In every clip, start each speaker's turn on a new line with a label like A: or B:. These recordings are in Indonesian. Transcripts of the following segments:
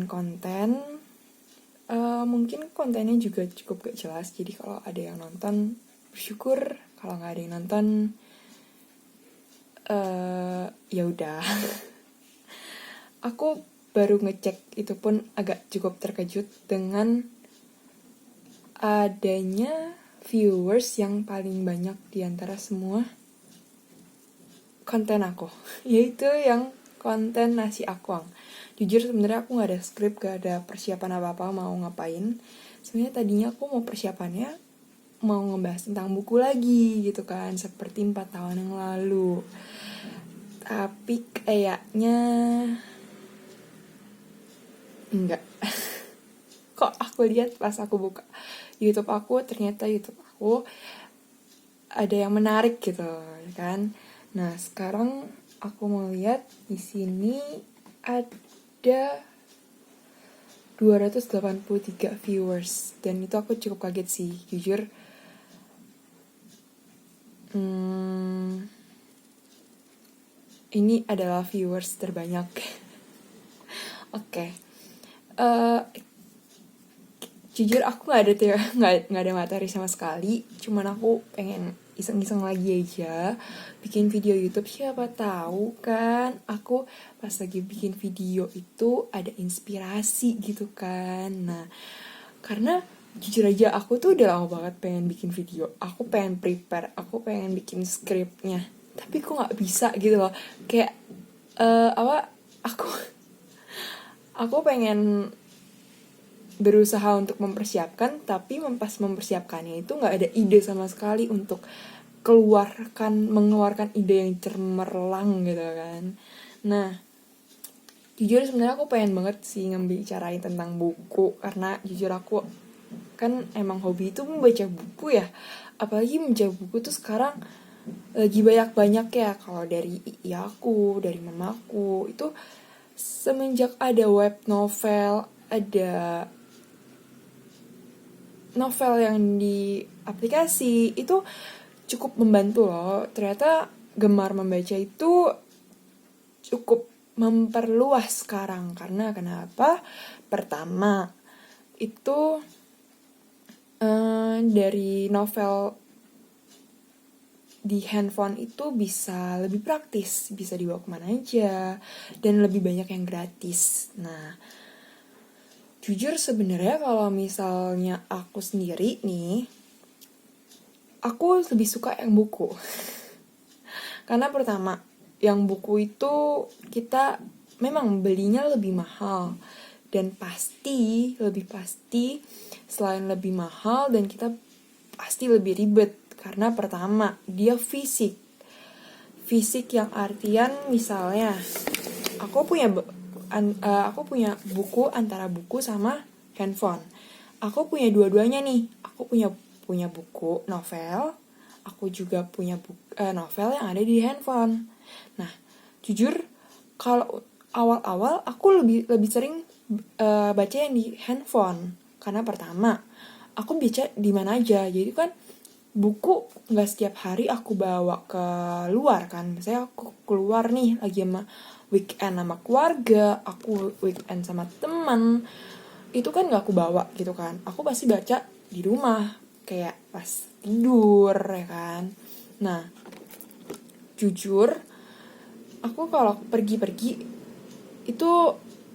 A: konten. Mungkin kontennya juga cukup gak jelas, jadi kalau ada yang nonton bersyukur, kalau nggak ada yang nonton ya udah. Aku baru ngecek, itu pun agak cukup terkejut dengan adanya viewers yang paling banyak di antara semua konten aku, yaitu yang konten nasi akuang. Jujur sebenarnya aku gak ada skrip, gak ada persiapan apa-apa mau ngapain. Sebenarnya tadinya aku mau persiapannya mau ngebahas tentang buku lagi gitu kan, seperti 4 tahun yang lalu. Tapi kayaknya enggak. Kok aku lihat pas aku buka YouTube aku, ternyata YouTube aku ada yang menarik gitu kan. Nah, sekarang aku mau lihat di sini ada 283 viewers, dan itu aku cukup kaget sih, jujur. Ini adalah viewers terbanyak. Oke. Jujur aku nggak ada materi sama sekali, cuman aku pengen iseng-iseng lagi aja bikin video YouTube. Siapa tahu kan aku pas lagi bikin video itu ada inspirasi gitu kan. Nah, karena jujur aja aku tuh udah lama banget pengen bikin video, aku pengen prepare, aku pengen bikin skripnya, tapi kok nggak bisa gitu loh. Kayak aku pengen berusaha untuk mempersiapkan, tapi pas mempersiapkannya itu nggak ada ide sama sekali untuk mengeluarkan ide yang cemerlang gitu kan. Nah, jujur sebenarnya aku pengen banget sih ngebicarain tentang buku, karena jujur aku kan emang hobi itu membaca buku ya. Apalagi membaca buku tuh sekarang lagi banyak ya. Kalau dari aku, dari mamaku, itu semenjak ada web novel, ada novel yang di aplikasi, itu cukup membantu loh. Ternyata gemar membaca itu cukup memperluas sekarang. Karena kenapa? Pertama, itu dari novel di handphone itu bisa lebih praktis, bisa dibawa kemana aja, dan lebih banyak yang gratis. Nah, jujur sebenarnya kalau misalnya aku sendiri nih, aku lebih suka yang buku. Karena pertama, yang buku itu kita memang belinya lebih mahal, dan lebih pasti selain lebih mahal, dan kita pasti lebih ribet. Karena pertama, dia fisik yang artian misalnya aku punya buku, antara buku sama handphone. Aku punya dua-duanya nih. Aku punya buku novel, aku juga punya novel yang ada di handphone. Nah, jujur kalau awal-awal aku lebih sering baca yang di handphone, karena pertama aku baca di mana aja. Jadi kan buku nggak setiap hari aku bawa ke luar kan. Misalnya aku keluar nih lagi sama weekend sama keluarga, aku weekend sama teman, itu kan nggak aku bawa gitu kan. Aku pasti baca di rumah, kayak pas tidur ya kan. Nah, jujur aku kalau pergi-pergi itu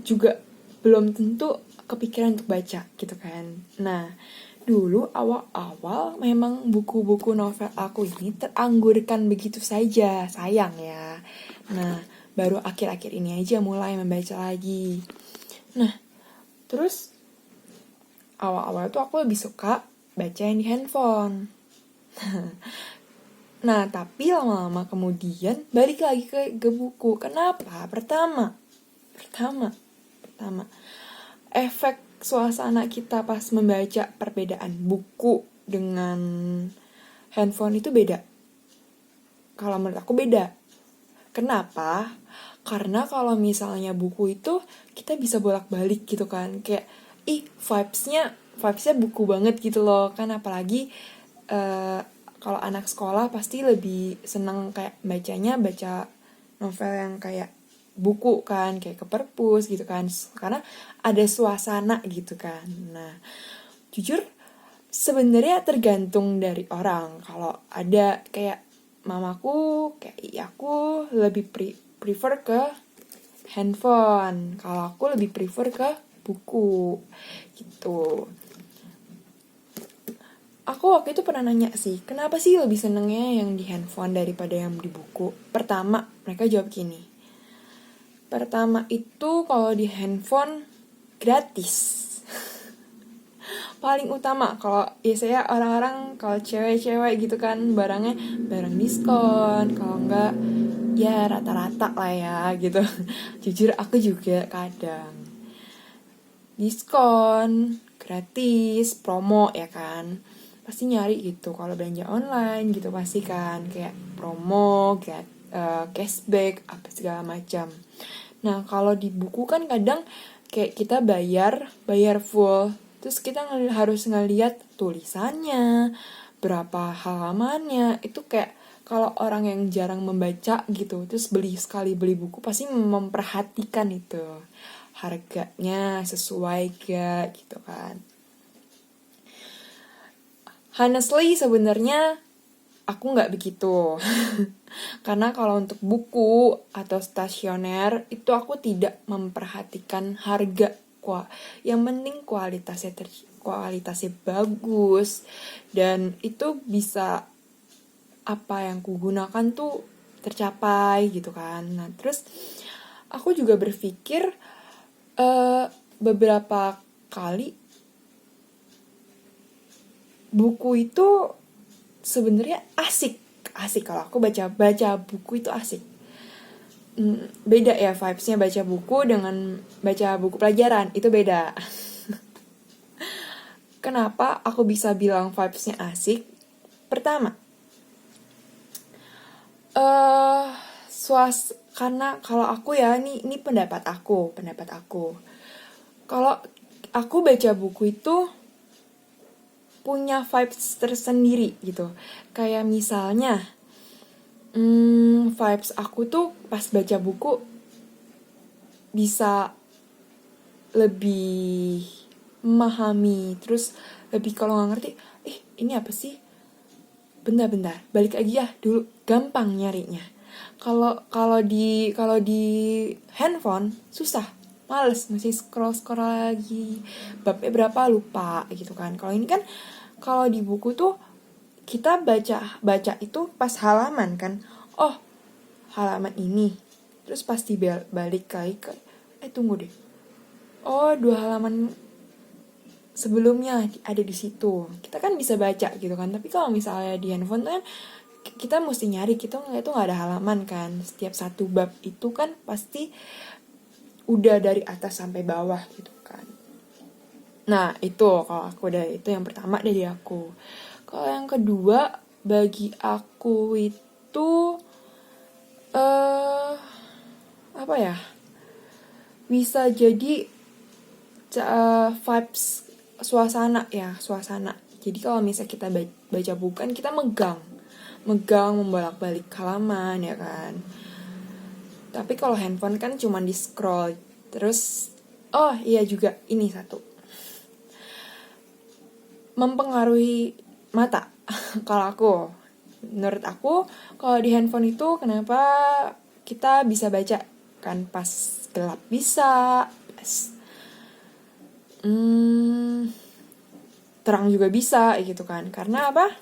A: juga belum tentu kepikiran untuk baca gitu kan. Nah, dulu awal-awal memang buku-buku novel aku ini teranggurkan begitu saja, sayang ya. Nah, baru akhir-akhir ini aja mulai membaca lagi. Nah, terus awal-awal tuh aku lebih suka baca yang di handphone. Nah, tapi lama-lama kemudian balik lagi ke buku. Kenapa? Pertama, efek suasana kita pas membaca, perbedaan buku dengan handphone itu beda. Kalau menurut aku beda. Kenapa? Karena kalau misalnya buku itu kita bisa bolak-balik gitu kan. Kayak vibes-nya buku banget gitu loh kan. Apalagi kalau anak sekolah pasti lebih seneng kayak baca novel yang kayak buku kan, kayak ke perpus gitu kan, karena ada suasana gitu kan. Nah, jujur sebenarnya tergantung dari orang. Kalau ada kayak mamaku, kayak iyaku lebih prefer ke handphone, kalau aku lebih prefer ke buku gitu. Aku waktu itu pernah nanya sih, kenapa sih lebih senengnya yang di handphone daripada yang di buku? Pertama, mereka jawab gini. Pertama itu kalau di handphone gratis. Paling utama kalau ya saya orang-orang kalau cewek-cewek gitu kan barangnya barang diskon, kalau enggak ya rata-rata lah ya gitu. Jujur aku juga kadang diskon, gratis, promo ya kan. Pasti nyari gitu kalau belanja online gitu pasti kan kayak promo, cashback apa segala macam. Nah, kalau di buku kan kadang kayak kita bayar full. Terus kita harus ngeliat tulisannya, berapa halamannya. Itu kayak kalau orang yang jarang membaca gitu, terus sekali beli buku pasti memperhatikan itu. Harganya sesuai gak gitu kan. Honestly sebenarnya aku nggak begitu. Karena kalau untuk buku atau stasioner itu aku tidak memperhatikan harga. Yang penting kualitasnya bagus dan itu bisa apa yang kugunakan tuh tercapai gitu kan. Nah terus aku juga berpikir beberapa kali buku itu sebenarnya asik kalau aku baca buku itu asik. Beda ya vibesnya baca buku dengan baca buku pelajaran, itu beda. Kenapa aku bisa bilang vibesnya asik? Pertama, karena kalau aku ya ini pendapat aku. Kalau aku baca buku itu punya vibes tersendiri gitu. Kayak misalnya vibes aku tuh pas baca buku bisa lebih memahami, terus lebih kalau nggak ngerti, ini apa sih? Bentar, balik lagi ya dulu, gampang nyarinya. Kalau di handphone susah, males, masih scroll lagi, babnya berapa lupa gitu kan. Kalau ini kan kalau di buku tuh kita baca itu pas halaman kan, oh halaman ini, terus pasti balik lagi ke tunggu deh, oh 2 halaman sebelumnya ada di situ, kita kan bisa baca gitu kan. Tapi kalau misalnya di handphone kan kita mesti nyari, kita nggak itu nggak ada halaman kan, setiap satu bab itu kan pasti udah dari atas sampai bawah gitu kan. Nah itu kalau aku itu yang pertama dari aku. Kalau yang kedua bagi aku itu apa ya, bisa jadi vibes suasana. Jadi kalau misalnya kita baca buku kan kita megang membolak-balik halaman ya kan. Tapi kalau handphone kan cuma di scroll. Terus oh iya juga ini satu, mempengaruhi mata. Kalau menurut aku kalau di handphone itu kenapa kita bisa baca kan pas gelap bisa, pas terang juga bisa gitu kan. Karena apa?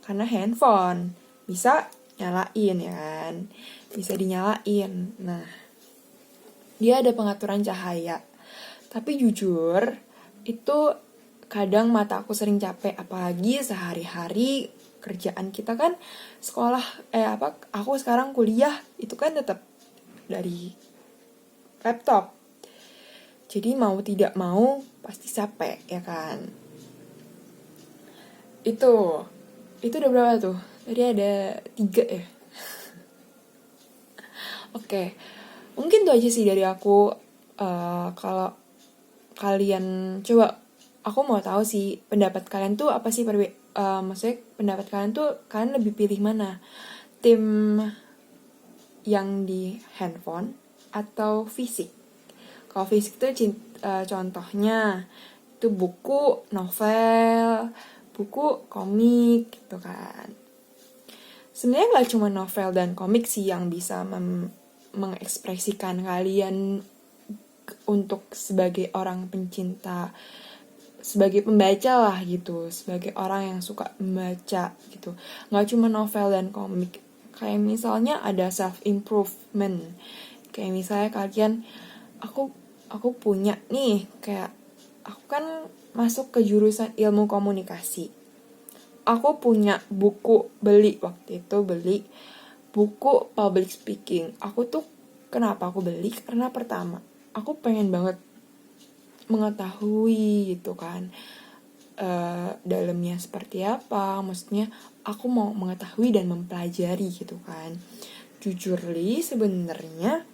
A: Karena handphone bisa nyalain ya kan, bisa dinyalain. Nah dia ada pengaturan cahaya. Tapi jujur itu kadang mata aku sering capek, apalagi sehari-hari kerjaan kita kan sekolah aku sekarang kuliah itu kan tetap dari laptop. Jadi mau tidak mau pasti capek ya kan. Itu udah berapa tuh? Tadi ada 3 ya. Oke. Mungkin itu aja sih dari aku. Kalau kalian coba, aku mau tahu sih pendapat kalian tuh apa sih, maksudnya pendapat kalian tuh kalian lebih pilih mana? Tim yang di handphone atau fisik. Kalau fisik tuh contohnya itu buku, novel, buku, komik gitu kan. Sebenarnya gak cuma novel dan komik sih yang bisa mengekspresikan kalian untuk sebagai orang pencinta, sebagai pembaca lah gitu, sebagai orang yang suka membaca gitu. Gak cuma novel dan komik. Kayak misalnya ada self improvement. Kayak misalnya kalian, aku punya nih, kayak aku kan masuk ke jurusan ilmu komunikasi. Aku punya buku, waktu itu beli buku public speaking. Kenapa aku beli? Karena pertama, aku pengen banget mengetahui gitu kan, dalamnya seperti apa. Maksudnya aku mau mengetahui dan mempelajari gitu kan. Jujur li sebenarnya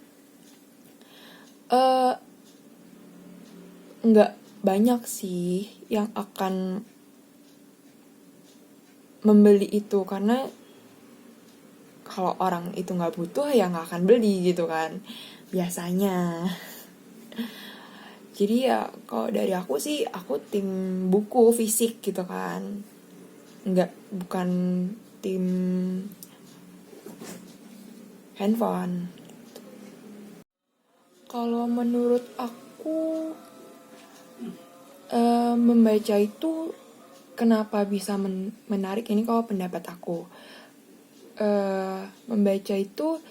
A: nggak banyak sih yang akan membeli itu, karena kalau orang itu nggak butuh ya nggak akan beli gitu kan biasanya. Jadi ya kalau dari aku sih, aku tim buku fisik gitu kan, bukan tim handphone. Kalau menurut aku membaca itu kenapa bisa menarik, ini kalau pendapat aku. Membaca itu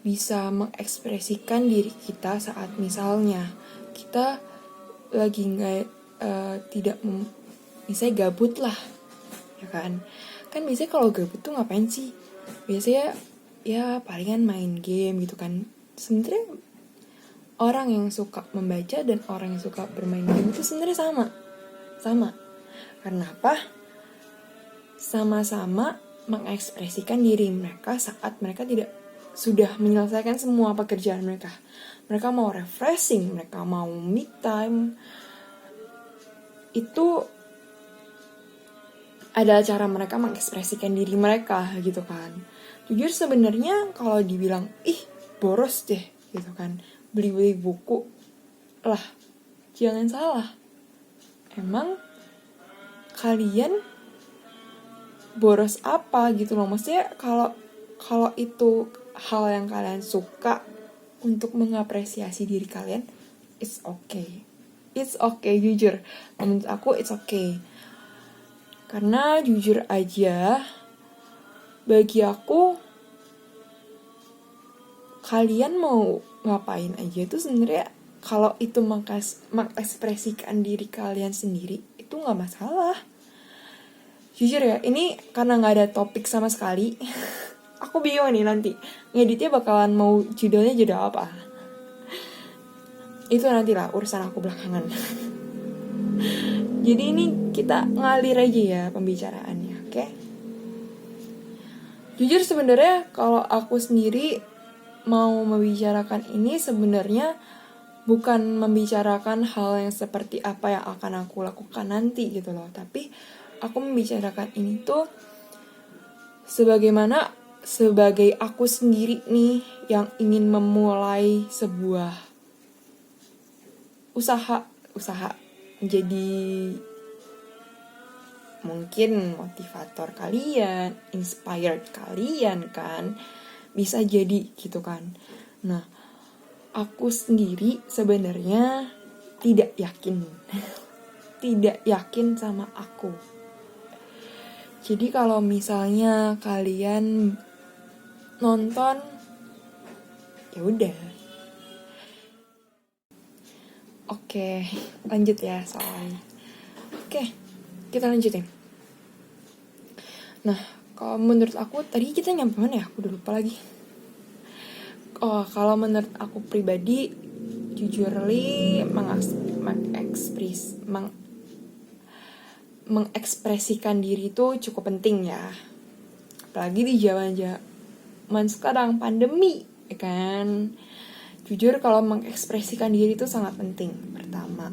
A: bisa mengekspresikan diri kita saat misalnya kita lagi misalnya gabut lah, ya kan biasanya kalau gabut tuh ngapain sih? Biasanya ya palingan main game gitu kan. Sebenarnya orang yang suka membaca dan orang yang suka bermain game itu sebenarnya sama. Karena apa? Sama-sama mengekspresikan diri mereka saat mereka sudah menyelesaikan semua pekerjaan mereka. Mereka mau refreshing, mereka mau me time. Itu adalah cara mereka mengekspresikan diri mereka gitu kan. Jujur sebenarnya kalau dibilang boros deh gitu kan, beli buku lah, jangan salah. Emang kalian boros apa gitu loh. Maksudnya kalau itu hal yang kalian suka untuk mengapresiasi diri kalian, it's okay. It's okay, jujur. Menurut aku it's okay. Karena jujur aja, bagi aku, kalian mau ngapain aja itu sebenarnya, kalau itu mengekspresikan diri kalian sendiri, itu gak masalah. Jujur ya, ini karena gak ada topik sama sekali. Aku bingung nih nanti ngeditnya bakalan mau judulnya judul apa. Itu nantilah urusan aku belakangan. Jadi ini kita ngalir aja ya pembicaraannya, oke? Jujur sebenarnya kalau aku sendiri mau membicarakan ini sebenarnya bukan membicarakan hal yang seperti apa yang akan aku lakukan nanti gitu loh. Tapi aku membicarakan ini tuh sebagai aku sendiri nih yang ingin memulai sebuah usaha menjadi mungkin motivator kalian, inspired kalian kan, bisa jadi gitu kan. Nah, aku sendiri sebenarnya tidak yakin sama aku. Jadi kalau misalnya kalian nonton, ya udah. Oke, lanjut ya soalnya. Oke, kita lanjutin. Nah, kalau menurut aku tadi kita nyampe mana ya? Aku udah lupa lagi. Oh, kalau menurut aku pribadi, jujurly mengekspresikan diri itu cukup penting ya. Apalagi di zaman sekarang pandemi, ya kan? Jujur kalau mengekspresikan diri itu sangat penting. Pertama,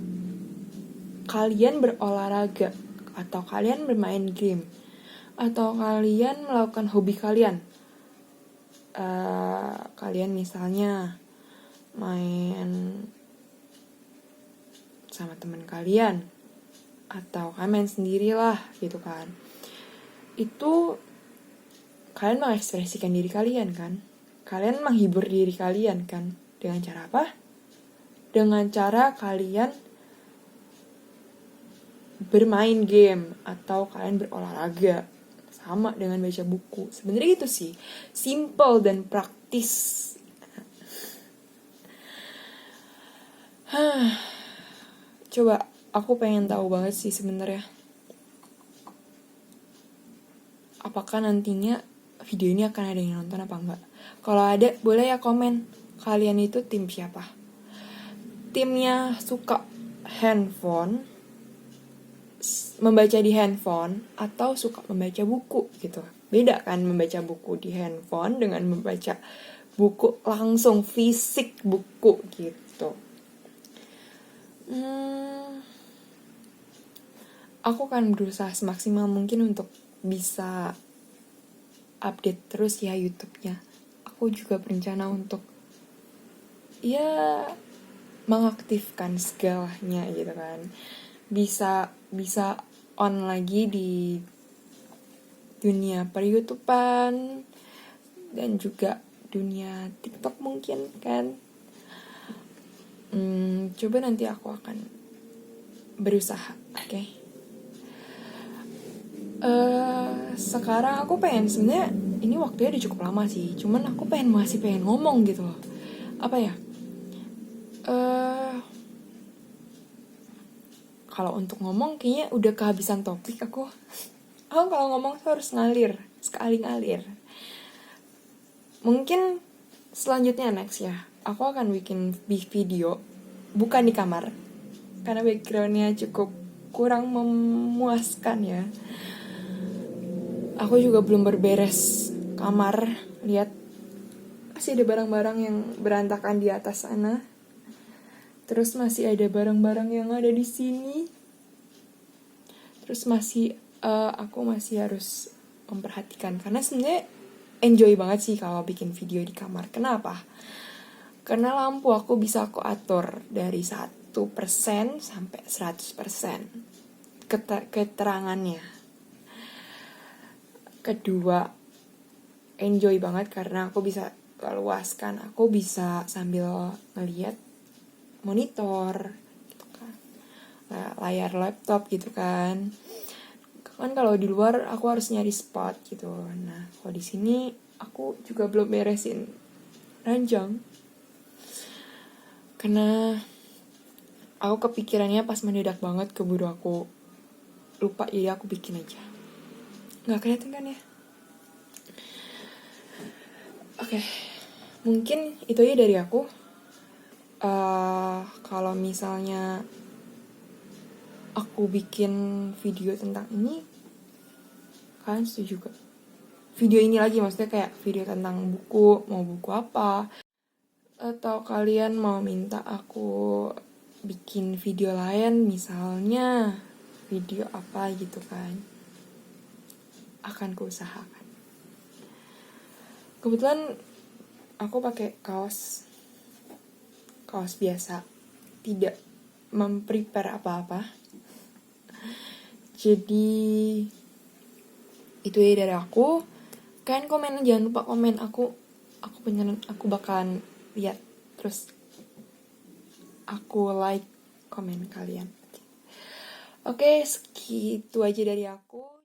A: kalian berolahraga atau kalian bermain game atau kalian melakukan hobi kalian. Kalian misalnya main sama teman kalian, atau kalian main sendirilah gitu kan. Itu kalian mengekspresikan diri kalian kan. Kalian menghibur diri kalian kan. Dengan cara apa? Dengan cara kalian bermain game atau kalian berolahraga. Sama dengan baca buku. Sebenarnya itu sih, simple dan praktis. Coba aku pengen tahu banget sih sebenarnya. Apakah nantinya video ini akan ada yang nonton apa enggak? Kalau ada, boleh ya komen. Kalian itu tim siapa? Timnya suka handphone, membaca di handphone, atau suka membaca buku gitu. Beda kan membaca buku di handphone dengan membaca buku langsung fisik buku gitu. Aku akan berusaha semaksimal mungkin untuk bisa update terus ya YouTube-nya. Aku juga berencana untuk ya mengaktifkan segalanya gitu kan. Bisa on lagi di dunia per-YouTubean dan juga dunia TikTok mungkin kan. Coba nanti aku akan berusaha, oke? Sekarang aku pengen, sebenarnya ini waktunya udah cukup lama sih, cuman aku masih pengen ngomong gitu loh. Apa ya? Kalau untuk ngomong kayaknya udah kehabisan topik aku. Aku kalau ngomong tuh harus ngalir, sekali ngalir. Mungkin selanjutnya next ya, aku akan bikin video bukan di kamar karena backgroundnya cukup kurang memuaskan ya. Aku juga belum berberes kamar, lihat masih ada barang-barang yang berantakan di atas sana. Terus masih ada barang-barang yang ada di sini. Terus aku masih harus memperhatikan karena sebenarnya enjoy banget sih kalau bikin video di kamar. Kenapa? Karena lampu aku bisa aku atur dari 1% sampai 100% keterangannya. Kedua, enjoy banget karena aku bisa luaskan, aku bisa sambil ngeliat monitor gitu kan, layar laptop gitu kan. Kan kalau di luar aku harus nyari spot gitu. Nah, kalau di sini aku juga belum beresin ranjang karena aku kepikirannya pas mendadak banget, keburu aku lupa, jadi aku bikin aja. Nggak kelihatan kan ya? Oke, mungkin itu aja dari aku. Kalau misalnya aku bikin video tentang ini, kalian setuju gak? Video ini lagi maksudnya kayak video tentang buku, mau buku apa? Atau kalian mau minta aku bikin video lain, misalnya video apa gitu kan? Akan kuusahakan. Kebetulan aku pakai kaos biasa, tidak memprepare apa-apa. Jadi itu ya dari aku. Kalian komen, jangan lupa komen. Aku beneran, aku bakalan lihat, terus aku like komen kalian. Oke, segitu aja dari aku.